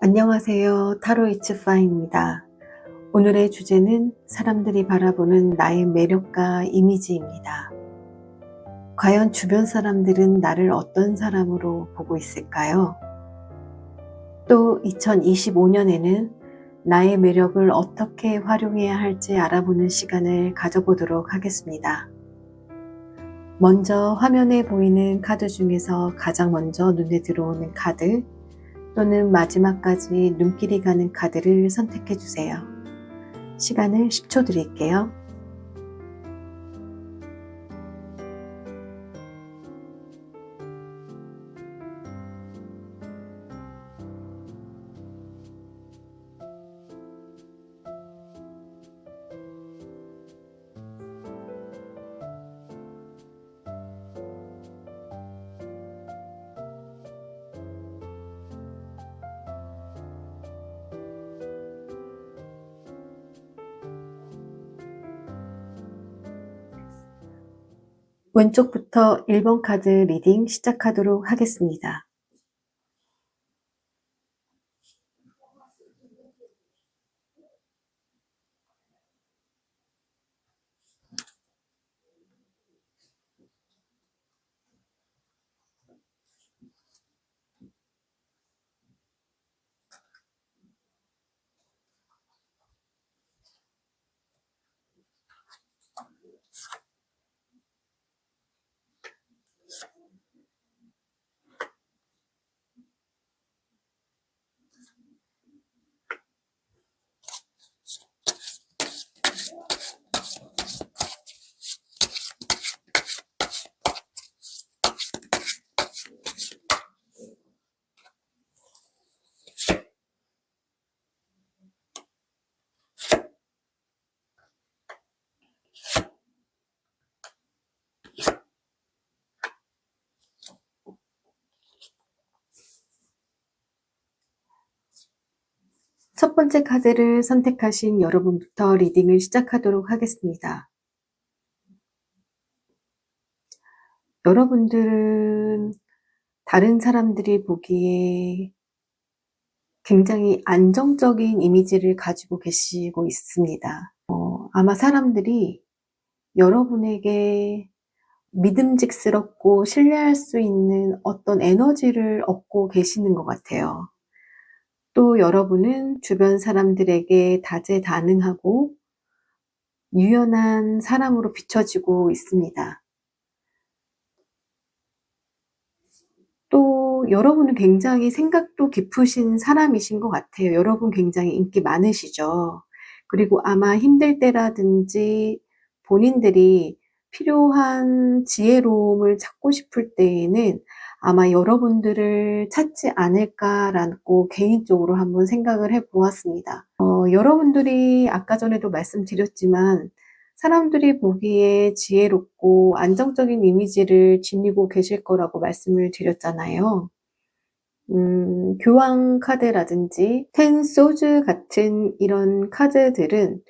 안녕하세요. 타로 이츠 파입니다. 오늘의 주제는 사람들이 바라보는 나의 매력과 이미지입니다. 과연 주변 사람들은 나를 어떤 사람으로 보고 있을까요? 또 2025년에는 나의 매력을 어떻게 활용해야 할지 알아보는 시간을 가져보도록 하겠습니다. 먼저 화면에 보이는 카드 중에서 가장 먼저 눈에 들어오는 카드 또는 마지막까지 눈길이 가는 카드를 선택해 주세요. 시간을 10초 드릴게요. 왼쪽부터 1번 카드 리딩 시작하도록 하겠습니다. 첫 번째 카드를 선택하신 여러분부터 리딩을 시작하도록 하겠습니다. 여러분들은 다른 사람들이 보기에 굉장히 안정적인 이미지를 가지고 계시고 있습니다. 아마 사람들이 여러분에게 믿음직스럽고 신뢰할 수 있는 어떤 에너지를 얻고 계시는 것 같아요. 또 여러분은 주변 사람들에게 다재다능하고 유연한 사람으로 비춰지고 있습니다. 또 여러분은 굉장히 생각도 깊으신 사람이신 것 같아요. 여러분 굉장히 인기 많으시죠. 그리고 아마 힘들 때라든지 본인들이 필요한 지혜로움을 찾고 싶을 때에는 아마 여러분들을 찾지 않을까라고 개인적으로 한번 생각을 해 보았습니다. 여러분들이 아까 전에도 말씀드렸지만 사람들이 보기에 지혜롭고 안정적인 이미지를 지니고 계실 거라고 말씀을 드렸잖아요. 교황 카드라든지 텐 소즈 같은 이런 카드들은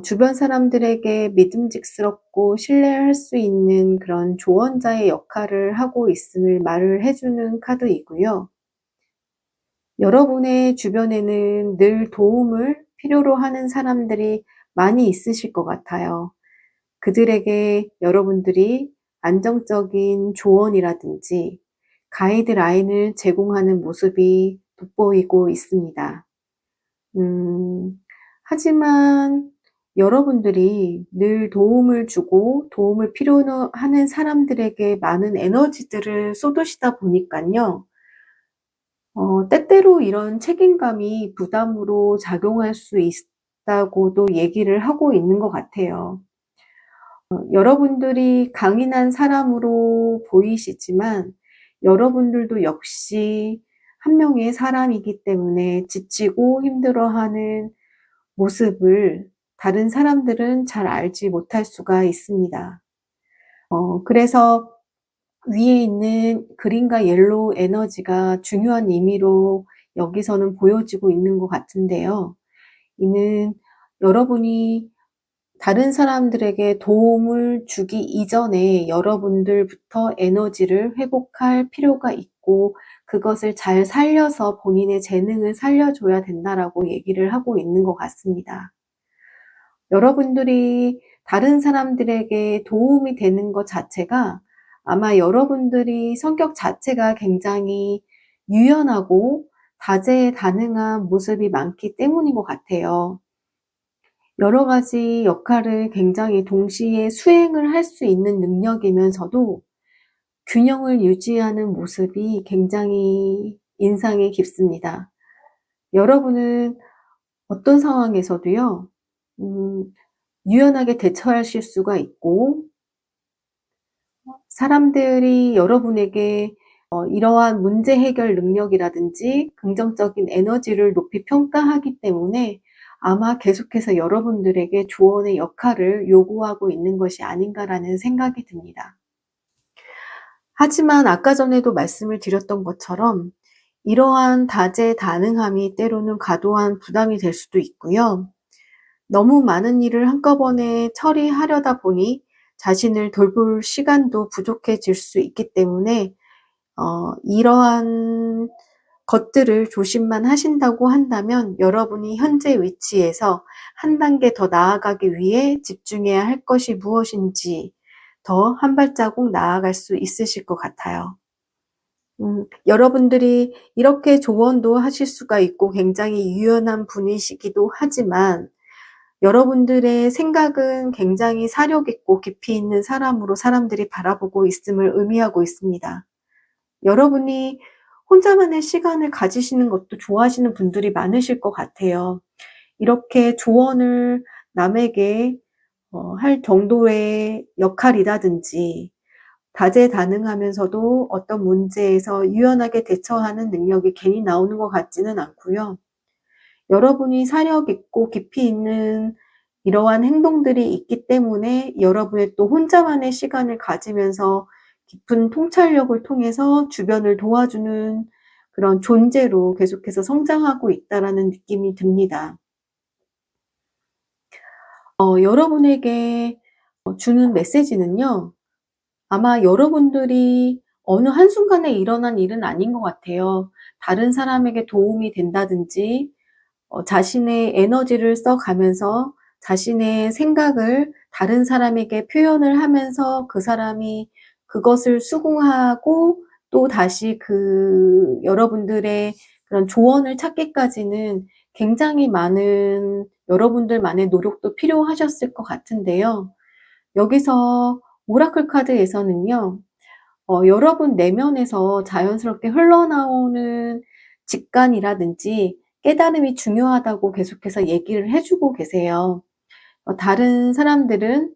주변 사람들에게 믿음직스럽고 신뢰할 수 있는 그런 조언자의 역할을 하고 있음을 말을 해주는 카드이고요. 여러분의 주변에는 늘 도움을 필요로 하는 사람들이 많이 있으실 것 같아요. 그들에게 여러분들이 안정적인 조언이라든지 가이드라인을 제공하는 모습이 돋보이고 있습니다. 하지만 여러분들이 늘 도움을 주고 도움을 필요로 하는 사람들에게 많은 에너지들을 쏟으시다 보니까요. 때때로 이런 책임감이 부담으로 작용할 수 있다고도 얘기를 하고 있는 것 같아요. 여러분들이 강인한 사람으로 보이시지만 여러분들도 역시 한 명의 사람이기 때문에 지치고 힘들어하는 모습을 다른 사람들은 잘 알지 못할 수가 있습니다. 그래서 위에 있는 그린과 옐로우 에너지가 중요한 의미로 여기서는 보여지고 있는 것 같은데요. 이는 여러분이 다른 사람들에게 도움을 주기 이전에 여러분들부터 에너지를 회복할 필요가 있고 그것을 잘 살려서 본인의 재능을 살려줘야 된다라고 얘기를 하고 있는 것 같습니다. 여러분들이 다른 사람들에게 도움이 되는 것 자체가 아마 여러분들이 성격 자체가 굉장히 유연하고 다재다능한 모습이 많기 때문인 것 같아요. 여러 가지 역할을 굉장히 동시에 수행을 할 수 있는 능력이면서도 균형을 유지하는 모습이 굉장히 인상이 깊습니다. 여러분은 어떤 상황에서도요, 음, 유연하게 대처하실 수가 있고, 사람들이 여러분에게 이러한 문제 해결 능력이라든지 긍정적인 에너지를 높이 평가하기 때문에 아마 계속해서 여러분들에게 조언의 역할을 요구하고 있는 것이 아닌가라는 생각이 듭니다. 하지만 아까 전에도 말씀을 드렸던 것처럼 이러한 다재다능함이 때로는 과도한 부담이 될 수도 있고요. 너무 많은 일을 한꺼번에 처리하려다 보니 자신을 돌볼 시간도 부족해질 수 있기 때문에 이러한 것들을 조심만 하신다고 한다면 여러분이 현재 위치에서 한 단계 더 나아가기 위해 집중해야 할 것이 무엇인지 더 한 발자국 나아갈 수 있으실 것 같아요. 여러분들이 이렇게 조언도 하실 수가 있고 굉장히 유연한 분이시기도 하지만 여러분들의 생각은 굉장히 사력 있고 깊이 있는 사람으로 사람들이 바라보고 있음을 의미하고 있습니다. 여러분이 혼자만의 시간을 가지시는 것도 좋아하시는 분들이 많으실 것 같아요. 이렇게 조언을 남에게 할 정도의 역할이라든지 다재다능하면서도 어떤 문제에서 유연하게 대처하는 능력이 괜히 나오는 것 같지는 않고요. 여러분이 사력 있고 깊이 있는 이러한 행동들이 있기 때문에 여러분의 또 혼자만의 시간을 가지면서 깊은 통찰력을 통해서 주변을 도와주는 그런 존재로 계속해서 성장하고 있다라는 느낌이 듭니다. 여러분에게 주는 메시지는요. 아마 여러분들이 어느 한순간에 일어난 일은 아닌 것 같아요. 다른 사람에게 도움이 된다든지 자신의 에너지를 써가면서 자신의 생각을 다른 사람에게 표현을 하면서 그 사람이 그것을 수긍하고 또다시 여러분들의 그런 조언을 찾기까지는 굉장히 많은 여러분들만의 노력도 필요하셨을 것 같은데요. 여기서 오라클 카드에서는요. 여러분 내면에서 자연스럽게 흘러나오는 직관이라든지 깨달음이 중요하다고 계속해서 얘기를 해 주고 계세요. 다른 사람들은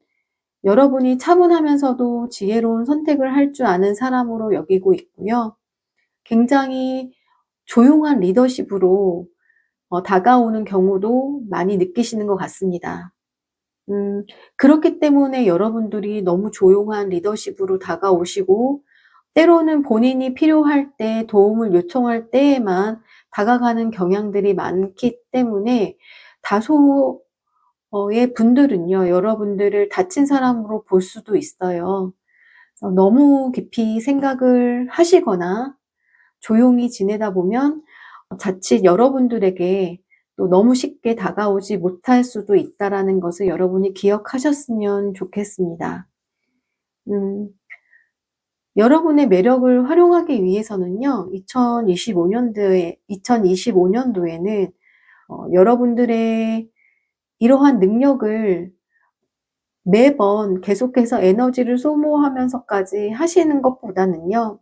여러분이 차분하면서도 지혜로운 선택을 할 줄 아는 사람으로 여기고 있고요. 굉장히 조용한 리더십으로 다가오는 경우도 많이 느끼시는 것 같습니다. 그렇기 때문에 여러분들이 너무 조용한 리더십으로 다가오시고 때로는 본인이 필요할 때 도움을 요청할 때에만 다가가는 경향들이 많기 때문에 다소 의 분들은요. 여러분들을 다친 사람으로 볼 수도 있어요. 너무 깊이 생각을 하시거나 조용히 지내다 보면 자칫 여러분들에게 또 너무 쉽게 다가오지 못할 수도 있다라는 것을 여러분이 기억하셨으면 좋겠습니다. 음. 여러분의 매력을 활용하기 위해서는요. 2025년도에는 여러분들의 이러한 능력을 매번 계속해서 에너지를 소모하면서까지 하시는 것보다는요.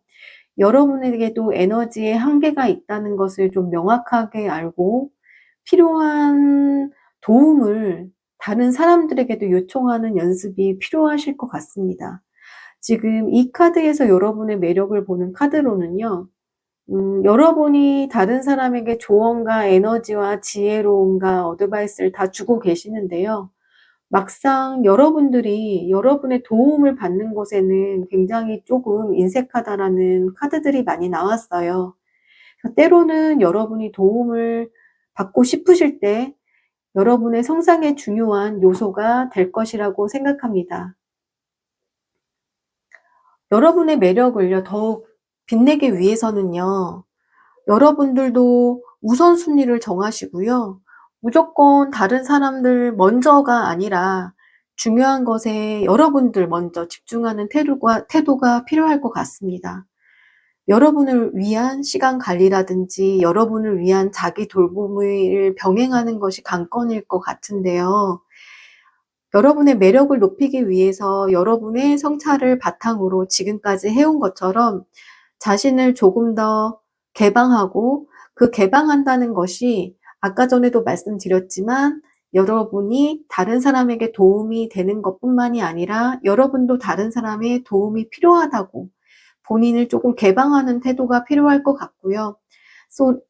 여러분에게도 에너지의 한계가 있다는 것을 좀 명확하게 알고 필요한 도움을 다른 사람들에게도 요청하는 연습이 필요하실 것 같습니다. 지금 이 카드에서 여러분의 매력을 보는 카드로는요. 여러분이 다른 사람에게 조언과 에너지와 지혜로움과 어드바이스를 다 주고 계시는데요. 막상 여러분들이 여러분의 도움을 받는 것에는 굉장히 조금 인색하다라는 카드들이 많이 나왔어요. 때로는 여러분이 도움을 받고 싶으실 때 여러분의 성장에 중요한 요소가 될 것이라고 생각합니다. 여러분의 매력을요, 더욱 빛내기 위해서는요, 여러분들도 우선순위를 정하시고요. 무조건 다른 사람들 먼저가 아니라 중요한 것에 여러분들 먼저 집중하는 태도가 필요할 것 같습니다. 여러분을 위한 시간 관리라든지 여러분을 위한 자기 돌봄을 병행하는 것이 관건일 것 같은데요. 여러분의 매력을 높이기 위해서 여러분의 성찰을 바탕으로 지금까지 해온 것처럼 자신을 조금 더 개방하고, 그 개방한다는 것이 아까 전에도 말씀드렸지만 여러분이 다른 사람에게 도움이 되는 것뿐만이 아니라 여러분도 다른 사람의 도움이 필요하다고 본인을 조금 개방하는 태도가 필요할 것 같고요.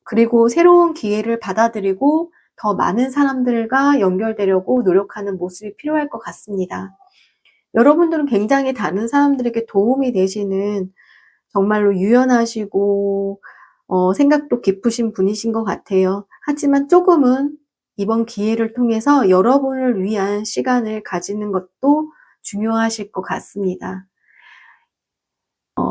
그리고 새로운 기회를 받아들이고 더 많은 사람들과 연결되려고 노력하는 모습이 필요할 것 같습니다. 여러분들은 굉장히 다른 사람들에게 도움이 되시는 정말로 유연하시고 생각도 깊으신 분이신 것 같아요. 하지만 조금은 이번 기회를 통해서 여러분을 위한 시간을 가지는 것도 중요하실 것 같습니다.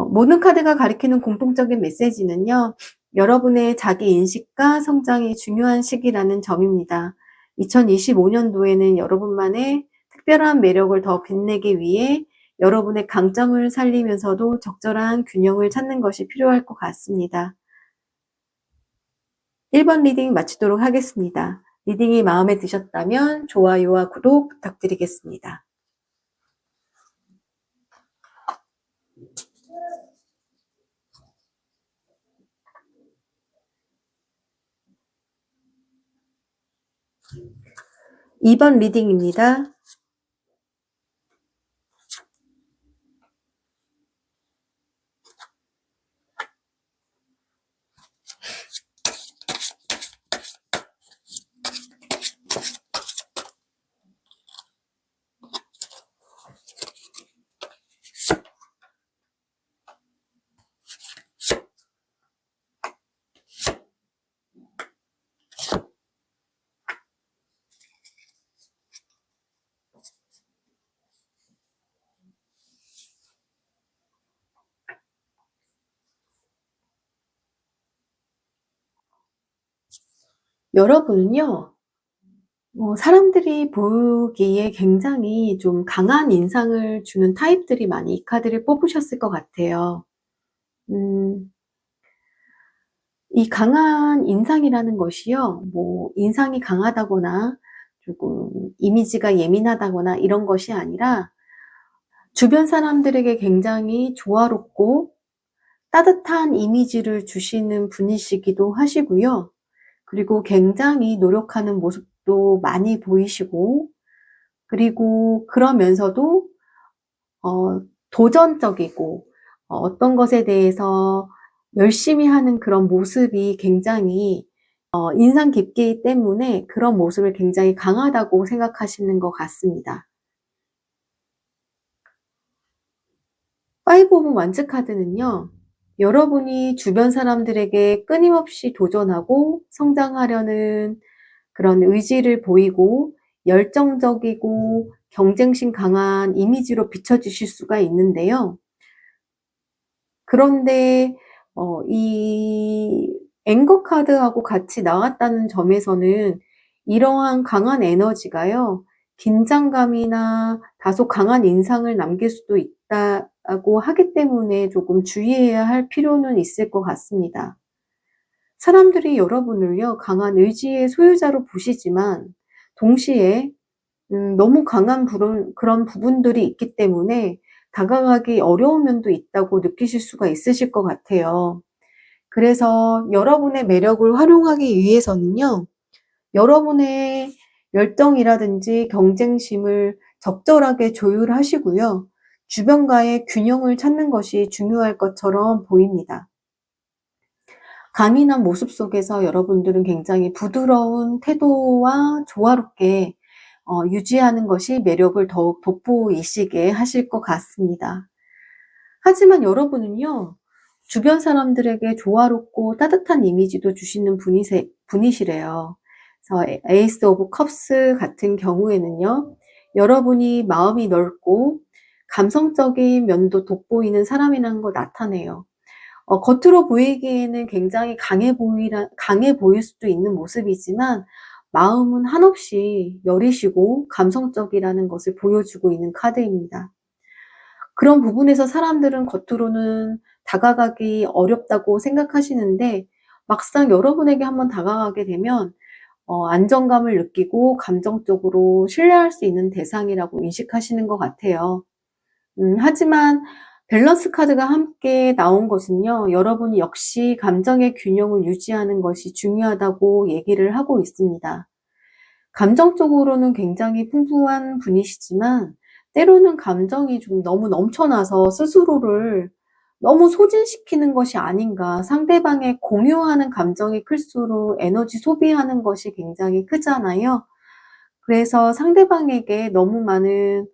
모든 카드가 가리키는 공통적인 메시지는요, 여러분의 자기 인식과 성장이 중요한 시기라는 점입니다. 2025년도에는 여러분만의 특별한 매력을 더 빛내기 위해 여러분의 강점을 살리면서도 적절한 균형을 찾는 것이 필요할 것 같습니다. 1번 리딩 마치도록 하겠습니다. 리딩이 마음에 드셨다면 좋아요와 구독 부탁드리겠습니다. 2번 리딩입니다. 여러분은요, 사람들이 보기에 굉장히 좀 강한 인상을 주는 타입들이 많이 이 카드를 뽑으셨을 것 같아요. 이 강한 인상이라는 것이요, 인상이 강하다거나 조금 이미지가 예민하다거나 이런 것이 아니라 주변 사람들에게 굉장히 조화롭고 따뜻한 이미지를 주시는 분이시기도 하시고요. 그리고 굉장히 노력하는 모습도 많이 보이시고, 그리고 그러면서도 도전적이고 어떤 것에 대해서 열심히 하는 그런 모습이 굉장히 인상 깊기 때문에 그런 모습을 굉장히 강하다고 생각하시는 것 같습니다. 5 오브 완즈 카드는요, 여러분이 주변 사람들에게 끊임없이 도전하고 성장하려는 그런 의지를 보이고 열정적이고 경쟁심 강한 이미지로 비춰지실 수가 있는데요. 그런데 이 앵거 카드하고 같이 나왔다는 점에서는 이러한 강한 에너지가요, 긴장감이나 다소 강한 인상을 남길 수도 있다고 하기 때문에 조금 주의해야 할 필요는 있을 것 같습니다. 사람들이 여러분을요, 강한 의지의 소유자로 보시지만 동시에 너무 강한 그런 부분들이 있기 때문에 다가가기 어려운 면도 있다고 느끼실 수가 있으실 것 같아요. 그래서 여러분의 매력을 활용하기 위해서는요, 여러분의 열정이라든지 경쟁심을 적절하게 조율하시고요, 주변과의 균형을 찾는 것이 중요할 것처럼 보입니다. 강인한 모습 속에서 여러분들은 굉장히 부드러운 태도와 조화롭게 유지하는 것이 매력을 더욱 돋보이시게 하실 것 같습니다. 하지만 여러분은요, 주변 사람들에게 조화롭고 따뜻한 이미지도 주시는 분이시래요. 그래서 에이스 오브 컵스 같은 경우에는요, 여러분이 마음이 넓고 감성적인 면도 돋보이는 사람이라는 걸 나타내요. 겉으로 보이기에는 굉장히 강해 보일 수도 있는 모습이지만 마음은 한없이 여리시고 감성적이라는 것을 보여주고 있는 카드입니다. 그런 부분에서 사람들은 겉으로는 다가가기 어렵다고 생각하시는데 막상 여러분에게 한번 다가가게 되면 안정감을 느끼고 감정적으로 신뢰할 수 있는 대상이라고 인식하시는 것 같아요. 하지만 밸런스 카드가 함께 나온 것은요, 여러분이 역시 감정의 균형을 유지하는 것이 중요하다고 얘기를 하고 있습니다. 감정적으로는 굉장히 풍부한 분이시지만 때로는 감정이 좀 너무 넘쳐나서 스스로를 너무 소진시키는 것이 아닌가. 상대방의 공유하는 감정이 클수록 에너지 소비하는 것이 굉장히 크잖아요. 그래서 상대방에게 너무 많은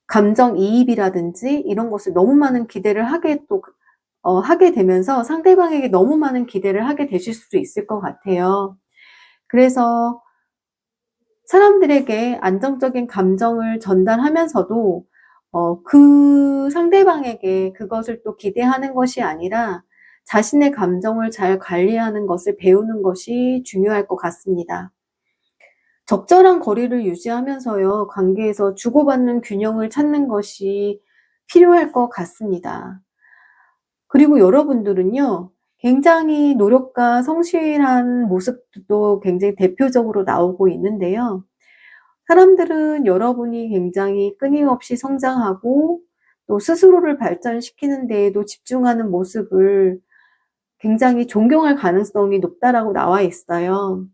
감정이입이라든지 이런 것을 너무 많은 기대를 하게 되면서 상대방에게 너무 많은 기대를 하게 되실 수도 있을 것 같아요. 그래서 사람들에게 안정적인 감정을 전달하면서도 그 상대방에게 그것을 또 기대하는 것이 아니라 자신의 감정을 잘 관리하는 것을 배우는 것이 중요할 것 같습니다. 적절한 거리를 유지하면서요, 관계에서 주고받는 균형을 찾는 것이 필요할 것 같습니다. 그리고 여러분들은요, 굉장히 노력과 성실한 모습도 굉장히 대표적으로 나오고 있는데요. 사람들은 여러분이 굉장히 끊임없이 성장하고 또 스스로를 발전시키는 데에도 집중하는 모습을 굉장히 존경할 가능성이 높다라고 나와 있어요.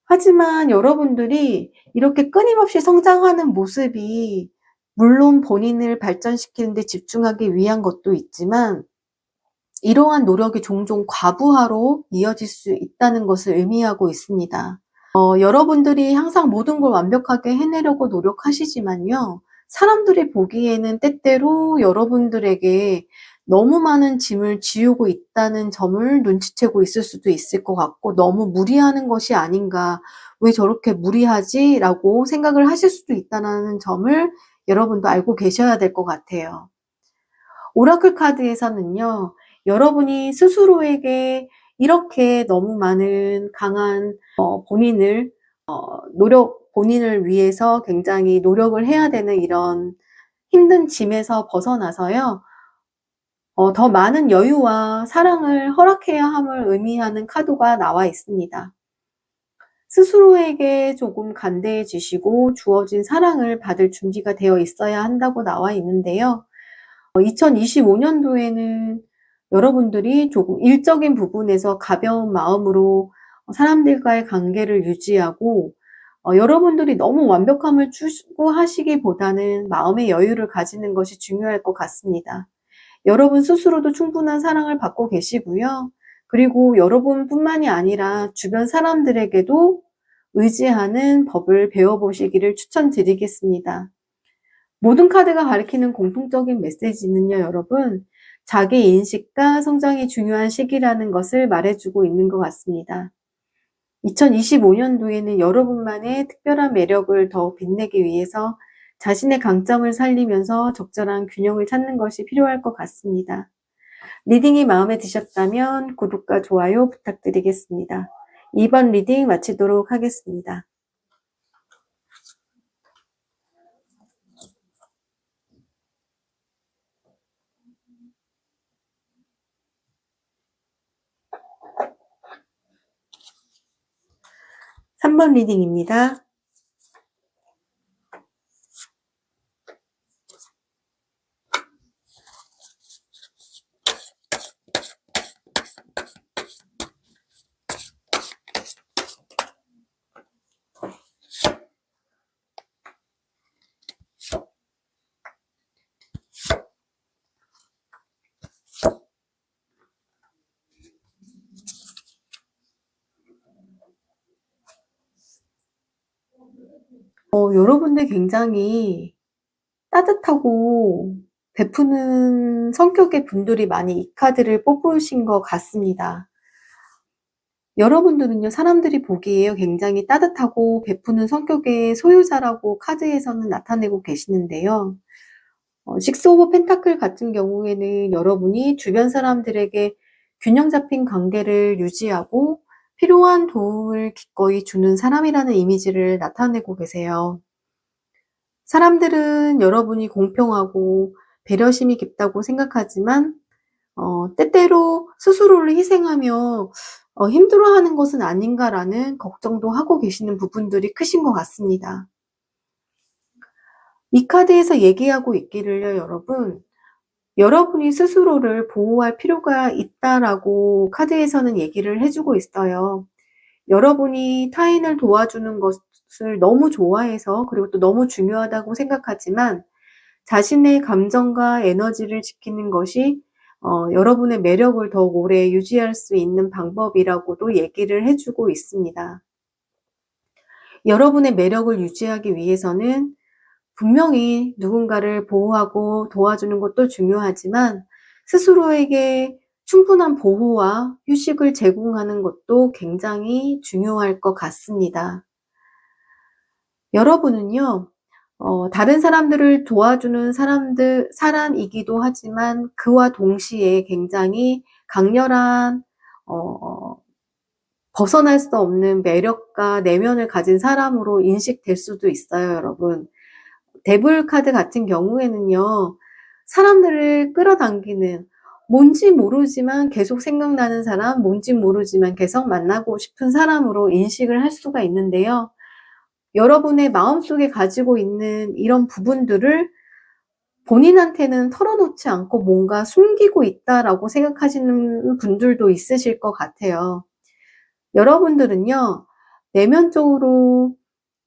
하지만 여러분들이 이렇게 끊임없이 성장하는 모습이 물론 본인을 발전시키는 데 집중하기 위한 것도 있지만 이러한 노력이 종종 과부하로 이어질 수 있다는 것을 의미하고 있습니다. 여러분들이 항상 모든 걸 완벽하게 해내려고 노력하시지만요, 사람들이 보기에는 때때로 여러분들에게 너무 많은 짐을 지우고 있다는 점을 눈치채고 있을 수도 있을 것 같고, 너무 무리하는 것이 아닌가, 왜 저렇게 무리하지? 라고 생각을 하실 수도 있다는 점을 여러분도 알고 계셔야 될 것 같아요. 오라클 카드에서는요, 여러분이 스스로에게 이렇게 너무 많은 강한 본인을 위해서 굉장히 노력을 해야 되는 이런 힘든 짐에서 벗어나서요, 더 많은 여유와 사랑을 허락해야 함을 의미하는 카드가 나와 있습니다. 스스로에게 조금 간대해지시고 주어진 사랑을 받을 준비가 되어 있어야 한다고 나와 있는데요. 2025년도에는 여러분들이 조금 일적인 부분에서 가벼운 마음으로 사람들과의 관계를 유지하고 여러분들이 너무 완벽함을 추구하시기보다는 마음의 여유를 가지는 것이 중요할 것 같습니다. 여러분 스스로도 충분한 사랑을 받고 계시고요. 그리고 여러분뿐만이 아니라 주변 사람들에게도 의지하는 법을 배워보시기를 추천드리겠습니다. 모든 카드가 가리키는 공통적인 메시지는요, 여러분, 자기 인식과 성장이 중요한 시기라는 것을 말해주고 있는 것 같습니다. 2025년도에는 여러분만의 특별한 매력을 더 빛내기 위해서 자신의 강점을 살리면서 적절한 균형을 찾는 것이 필요할 것 같습니다. 리딩이 마음에 드셨다면 구독과 좋아요 부탁드리겠습니다. 2번 리딩 마치도록 하겠습니다. 삼 번 리딩입니다. 여러분들 굉장히 따뜻하고 베푸는 성격의 분들이 많이 이 카드를 뽑으신 것 같습니다. 여러분들은요, 사람들이 보기에 굉장히 따뜻하고 베푸는 성격의 소유자라고 카드에서는 나타내고 계시는데요. 식스 오브 펜타클 같은 경우에는 여러분이 주변 사람들에게 균형 잡힌 관계를 유지하고 필요한 도움을 기꺼이 주는 사람이라는 이미지를 나타내고 계세요. 사람들은 여러분이 공평하고 배려심이 깊다고 생각하지만 때때로 스스로를 희생하며 힘들어하는 것은 아닌가라는 걱정도 하고 계시는 부분들이 크신 것 같습니다. 이 카드에서 얘기하고 있기를요, 여러분. 여러분이 스스로를 보호할 필요가 있다라고 카드에서는 얘기를 해주고 있어요. 여러분이 타인을 도와주는 것을 너무 좋아해서 그리고 또 너무 중요하다고 생각하지만 자신의 감정과 에너지를 지키는 것이 여러분의 매력을 더욱 오래 유지할 수 있는 방법이라고도 얘기를 해주고 있습니다. 여러분의 매력을 유지하기 위해서는 분명히 누군가를 보호하고 도와주는 것도 중요하지만 스스로에게 충분한 보호와 휴식을 제공하는 것도 굉장히 중요할 것 같습니다. 여러분은요, 다른 사람들을 도와주는 사람이기도 하지만 그와 동시에 굉장히 강렬한, 벗어날 수 없는 매력과 내면을 가진 사람으로 인식될 수도 있어요, 여러분. 데블 카드 같은 경우에는요, 사람들을 끌어당기는, 뭔지 모르지만 계속 생각나는 사람, 뭔지 모르지만 계속 만나고 싶은 사람으로 인식을 할 수가 있는데요. 여러분의 마음속에 가지고 있는 이런 부분들을 본인한테는 털어놓지 않고 뭔가 숨기고 있다라고 생각하시는 분들도 있으실 것 같아요. 여러분들은요, 내면적으로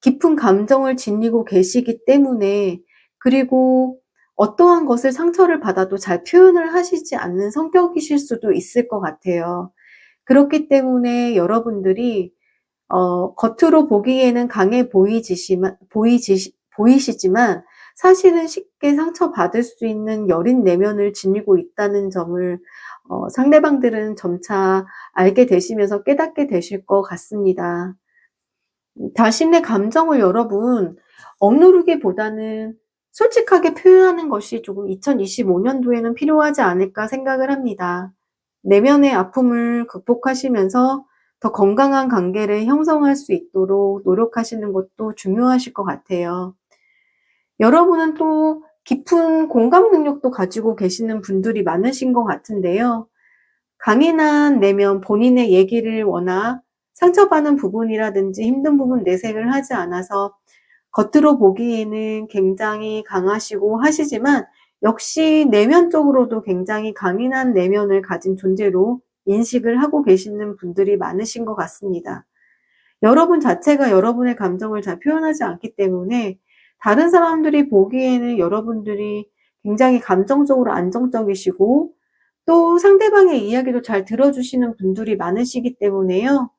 깊은 감정을 지니고 계시기 때문에, 그리고 어떠한 것을 상처를 받아도 잘 표현을 하시지 않는 성격이실 수도 있을 것 같아요. 그렇기 때문에 여러분들이 겉으로 보기에는 강해 보이시지만 사실은 쉽게 상처받을 수 있는 여린 내면을 지니고 있다는 점을 상대방들은 점차 알게 되시면서 깨닫게 되실 것 같습니다. 자신의 감정을 여러분 억누르기보다는 솔직하게 표현하는 것이 조금 2025년도에는 필요하지 않을까 생각을 합니다. 내면의 아픔을 극복하시면서 더 건강한 관계를 형성할 수 있도록 노력하시는 것도 중요하실 것 같아요. 여러분은 또 깊은 공감 능력도 가지고 계시는 분들이 많으신 것 같은데요. 강인한 내면, 본인의 얘기를 워낙 상처받은 부분이라든지 힘든 부분 내색을 하지 않아서 겉으로 보기에는 굉장히 강하시고 하시지만 역시 내면적으로도 굉장히 강인한 내면을 가진 존재로 인식을 하고 계시는 분들이 많으신 것 같습니다. 여러분 자체가 여러분의 감정을 잘 표현하지 않기 때문에 다른 사람들이 보기에는 여러분들이 굉장히 감정적으로 안정적이시고 또 상대방의 이야기도 잘 들어주시는 분들이 많으시기 때문에요.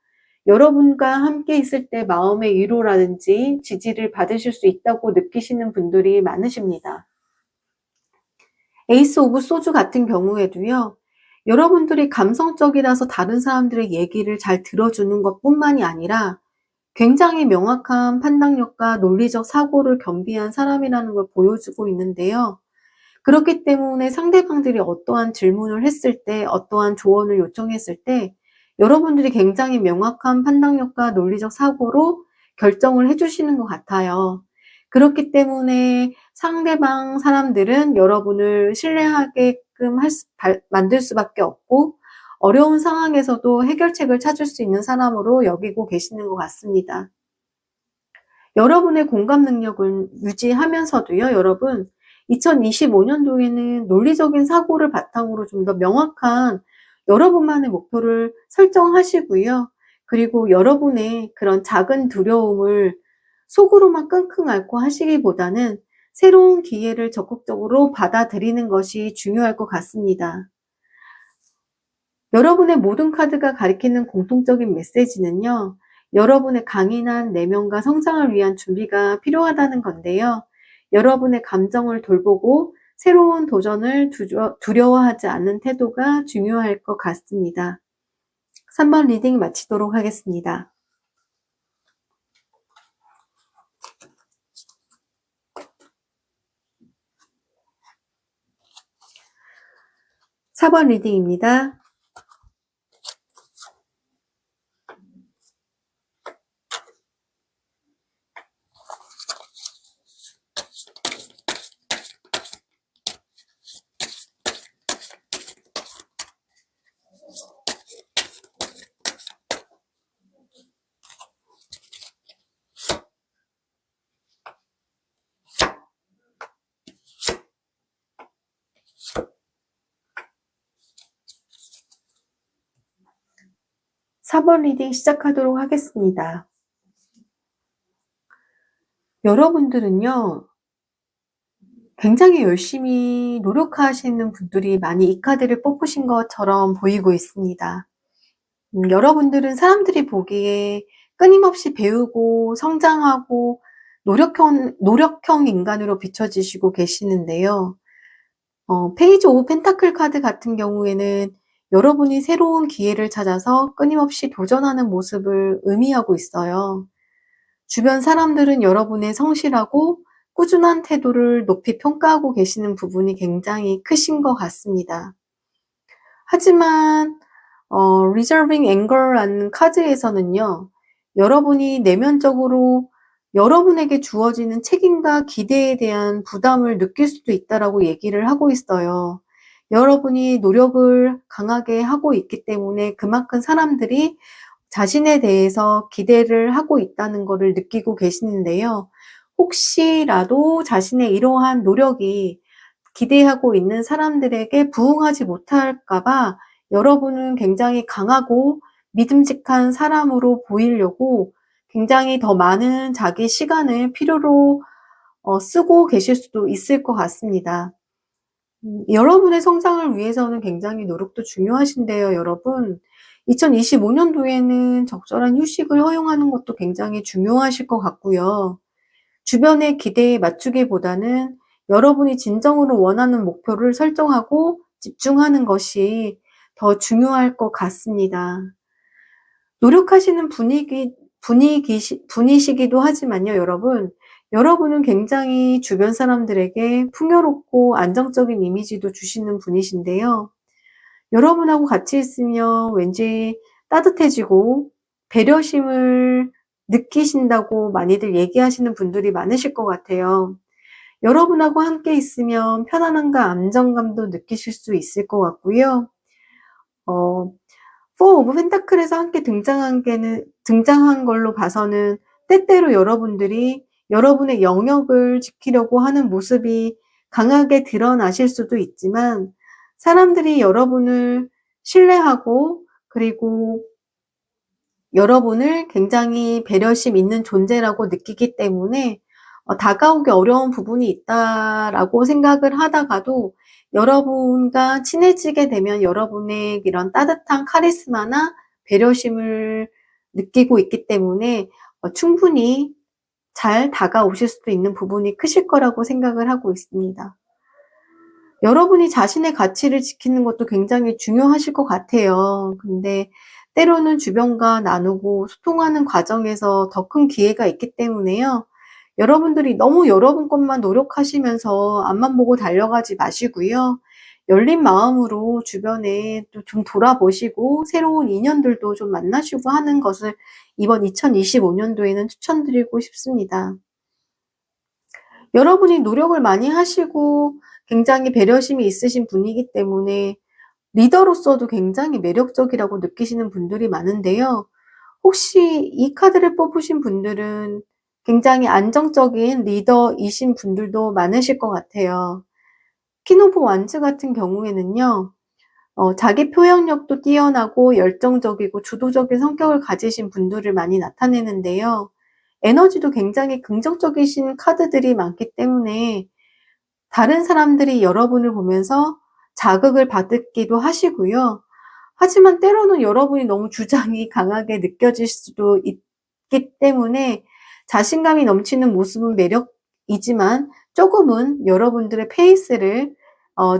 여러분과 함께 있을 때 마음의 위로라든지 지지를 받으실 수 있다고 느끼시는 분들이 많으십니다. 에이스 오브 소주 같은 경우에도요. 여러분들이 감성적이라서 다른 사람들의 얘기를 잘 들어주는 것뿐만이 아니라 굉장히 명확한 판단력과 논리적 사고를 겸비한 사람이라는 걸 보여주고 있는데요. 그렇기 때문에 상대방들이 어떠한 질문을 했을 때, 어떠한 조언을 요청했을 때 여러분들이 굉장히 명확한 판단력과 논리적 사고로 결정을 해주시는 것 같아요. 그렇기 때문에 상대방 사람들은 여러분을 신뢰하게끔 만들 수밖에 없고 어려운 상황에서도 해결책을 찾을 수 있는 사람으로 여기고 계시는 것 같습니다. 여러분의 공감 능력을 유지하면서도요, 여러분, 2025년도에는 논리적인 사고를 바탕으로 좀 더 명확한 여러분만의 목표를 설정하시고요. 그리고 여러분의 그런 작은 두려움을 속으로만 끙끙 앓고 하시기보다는 새로운 기회를 적극적으로 받아들이는 것이 중요할 것 같습니다. 여러분의 모든 카드가 가리키는 공통적인 메시지는요. 여러분의 강인한 내면과 성장을 위한 준비가 필요하다는 건데요. 여러분의 감정을 돌보고 새로운 도전을 두려워하지 않는 태도가 중요할 것 같습니다. 3번 리딩 마치도록 하겠습니다. 4번 리딩입니다. 사 번 리딩 시작하도록 하겠습니다. 여러분들은요, 굉장히 열심히 노력하시는 분들이 많이 이 카드를 뽑으신 것처럼 보이고 있습니다. 여러분들은 사람들이 보기에 끊임없이 배우고 성장하고 노력형 인간으로 비춰지시고 계시는데요. 페이지 오브 펜타클 카드 같은 경우에는 여러분이 새로운 기회를 찾아서 끊임없이 도전하는 모습을 의미하고 있어요. 주변 사람들은 여러분의 성실하고 꾸준한 태도를 높이 평가하고 계시는 부분이 굉장히 크신 것 같습니다. 하지만 Reserving Anger라는 카드에서는요, 여러분이 내면적으로 여러분에게 주어지는 책임과 기대에 대한 부담을 느낄 수도 있다라고 얘기를 하고 있어요. 여러분이 노력을 강하게 하고 있기 때문에 그만큼 사람들이 자신에 대해서 기대를 하고 있다는 것을 느끼고 계시는데요. 혹시라도 자신의 이러한 노력이 기대하고 있는 사람들에게 부응하지 못할까 봐 여러분은 굉장히 강하고 믿음직한 사람으로 보이려고 굉장히 더 많은 자기 시간을 필요로 쓰고 계실 수도 있을 것 같습니다. 여러분의 성장을 위해서는 굉장히 노력도 중요하신데요, 여러분. 2025년도에는 적절한 휴식을 허용하는 것도 굉장히 중요하실 것 같고요. 주변의 기대에 맞추기보다는 여러분이 진정으로 원하는 목표를 설정하고 집중하는 것이 더 중요할 것 같습니다. 노력하시는 분이시기도 하지만요, 여러분. 여러분은 굉장히 주변 사람들에게 풍요롭고 안정적인 이미지도 주시는 분이신데요. 여러분하고 같이 있으면 왠지 따뜻해지고 배려심을 느끼신다고 많이들 얘기하시는 분들이 많으실 것 같아요. 여러분하고 함께 있으면 편안함과 안정감도 느끼실 수 있을 것 같고요. 포 오브 펜타클에서 함께 등장한 걸로 봐서는 때때로 여러분들이 여러분의 영역을 지키려고 하는 모습이 강하게 드러나실 수도 있지만 사람들이 여러분을 신뢰하고 그리고 여러분을 굉장히 배려심 있는 존재라고 느끼기 때문에 다가오기 어려운 부분이 있다라고 생각을 하다가도 여러분과 친해지게 되면 여러분의 이런 따뜻한 카리스마나 배려심을 느끼고 있기 때문에 충분히 잘 다가오실 수도 있는 부분이 크실 거라고 생각을 하고 있습니다. 여러분이 자신의 가치를 지키는 것도 굉장히 중요하실 것 같아요. 근데 때로는 주변과 나누고 소통하는 과정에서 더 큰 기회가 있기 때문에요. 여러분들이 너무 여러분 것만 노력하시면서 앞만 보고 달려가지 마시고요. 열린 마음으로 주변에 또 좀 돌아보시고 새로운 인연들도 좀 만나시고 하는 것을 이번 2025년도에는 추천드리고 싶습니다. 여러분이 노력을 많이 하시고 굉장히 배려심이 있으신 분이기 때문에 리더로서도 굉장히 매력적이라고 느끼시는 분들이 많은데요. 혹시 이 카드를 뽑으신 분들은 굉장히 안정적인 리더이신 분들도 많으실 것 같아요. 퀸 오브 완즈 같은 경우에는요. 자기 표현력도 뛰어나고 열정적이고 주도적인 성격을 가지신 분들을 많이 나타내는데요. 에너지도 굉장히 긍정적이신 카드들이 많기 때문에 다른 사람들이 여러분을 보면서 자극을 받기도 하시고요. 하지만 때로는 여러분이 너무 주장이 강하게 느껴질 수도 있기 때문에 자신감이 넘치는 모습은 매력이지만 조금은 여러분들의 페이스를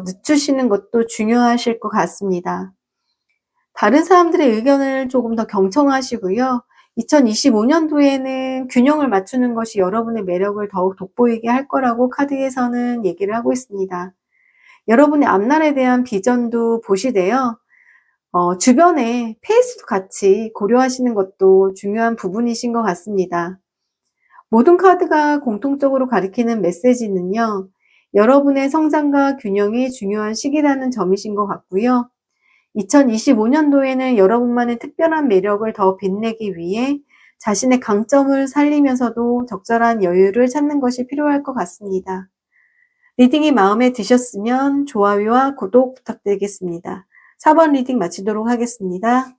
늦추시는 것도 중요하실 것 같습니다. 다른 사람들의 의견을 조금 더 경청하시고요. 2025년도에는 균형을 맞추는 것이 여러분의 매력을 더욱 돋보이게 할 거라고 카드에서는 얘기를 하고 있습니다. 여러분의 앞날에 대한 비전도 보시되요. 주변에 페이스도 같이 고려하시는 것도 중요한 부분이신 것 같습니다. 모든 카드가 공통적으로 가리키는 메시지는요, 여러분의 성장과 균형이 중요한 시기라는 점이신 것 같고요. 2025년도에는 여러분만의 특별한 매력을 더 빛내기 위해 자신의 강점을 살리면서도 적절한 여유를 찾는 것이 필요할 것 같습니다. 리딩이 마음에 드셨으면 좋아요와 구독 부탁드리겠습니다. 4번 리딩 마치도록 하겠습니다.